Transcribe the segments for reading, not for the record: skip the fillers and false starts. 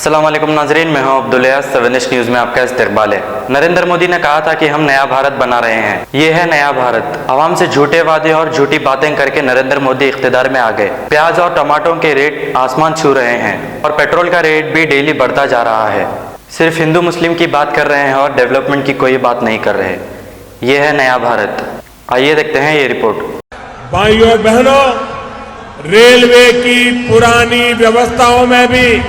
अस्सलाम वालेकुम नाजरीन, मैं हूं अब्दुल यास। 7H न्यूज़ में आपका इस्तकबाल है। नरेंद्र मोदी ने कहा था कि हम नया भारत बना रहे हैं। ये है नया भारत। आवाम से झूठे वादे और झूठी बातें करके नरेंद्र मोदी इख्तिदार में आ गए। प्याज और टमाटों के रेट आसमान छू रहे हैं और पेट्रोल का रेट भी डेली बढ़ता जा रहा है। सिर्फ हिंदू मुस्लिम की बात कर रहे हैं और डेवलपमेंट की कोई बात नहीं कर रहे। ये है नया भारत। आइए देखते हैं ये रिपोर्ट। भाइयों बहनों, रेलवे की पुरानी व्यवस्थाओं में भी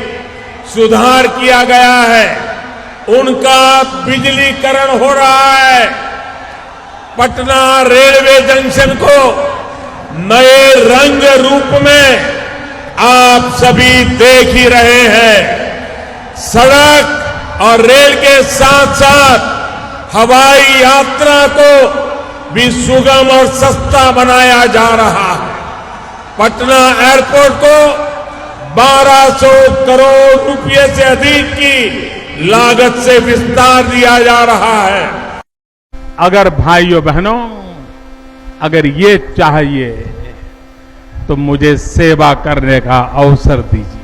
सुधार किया गया है। उनका बिजलीकरण हो रहा है। पटना रेलवे जंक्शन को नए रंग रूप में आप सभी देख ही रहे हैं। सड़क और रेल के साथ साथ हवाई यात्रा को भी सुगम और सस्ता बनाया जा रहा है। पटना एयरपोर्ट को 1200 करोड़ रुपए से अधिक की लागत से विस्तार दिया जा रहा है। अगर भाइयों बहनों, अगर ये चाहिए तो मुझे सेवा करने का अवसर दीजिए।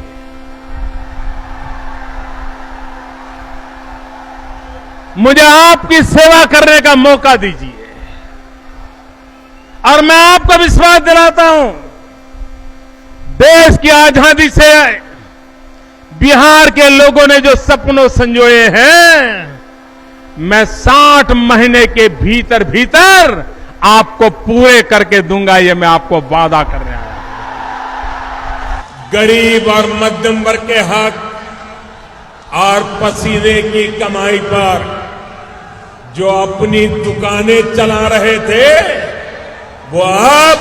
मुझे आपकी सेवा करने का मौका दीजिए और मैं आपको विश्वास दिलाता हूं, देश की आजादी से बिहार के लोगों ने जो सपनों संजोए हैं, मैं 60 महीने के भीतर भीतर आपको पूरे करके दूंगा। ये मैं आपको वादा करने आया। गरीब और मध्यम वर्ग के हक और पसीने की कमाई पर जो अपनी दुकानें चला रहे थे, वो अब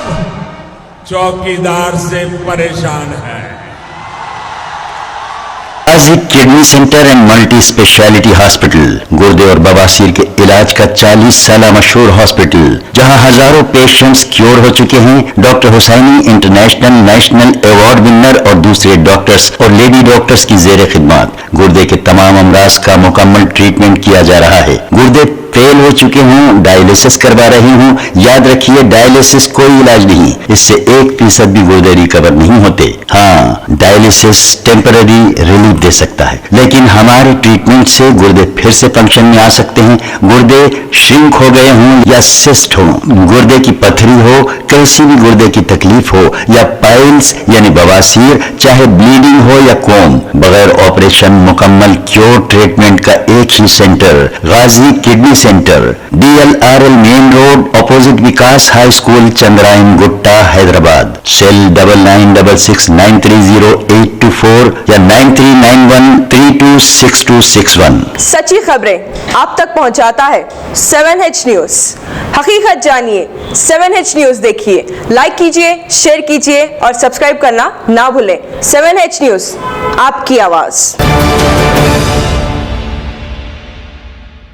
चौकीदार से परेशान है। Ghazi kidney centre and multi speciality hospital, गुर्दे और बवासीर के इलाज का 40 साल मशहूर हॉस्पिटल, जहां हजारों पेशेंट्स क्योर हो चुके हैं। Doctor Husaini international national award winner और दूसरे डॉक्टर्स और लेडी डॉक्टर्स की जेर खिदमत गुर्दे के तमाम अमराज का मुकम्मल ट्रीटमेंट किया जा रहा है। गुर्दे फेल हो चुके हूं, डायलिसिस करवा रही हूं, याद रखिए डायलिसिस कोई इलाज नहीं, इससे 1% भी गुर्दे रिकवर नहीं होते। हाँ, डायलिसिस टेम्पररी रिलीफ दे सकता है, लेकिन हमारे ट्रीटमेंट से गुर्दे फिर से फंक्शन में आ सकते हैं। गुर्दे श्रिंक हो गए हों या सिस्ट हो, गुर्दे की पथरी हो, कैसी भी गुर्दे की तकलीफ हो, या पाइल्स यानी बवासीर, चाहे ब्लीडिंग हो या कोम, बगैर ऑपरेशन मुकम्मल क्योर ट्रीटमेंट का एक ही centre, Ghazi kidney centre, DLRL main road, opposite Vikas high school, Chandrayangutta, Hyderabad. Cell 9966930824 या 9391326261। सच्ची खबरें आप तक पहुंचाता है 7H न्यूज। हकीकत जानिए, 7H न्यूज देखिए, लाइक कीजिए, शेयर कीजिए और सब्सक्राइब करना ना भूलें। 7H न्यूज, आपकी आवाज।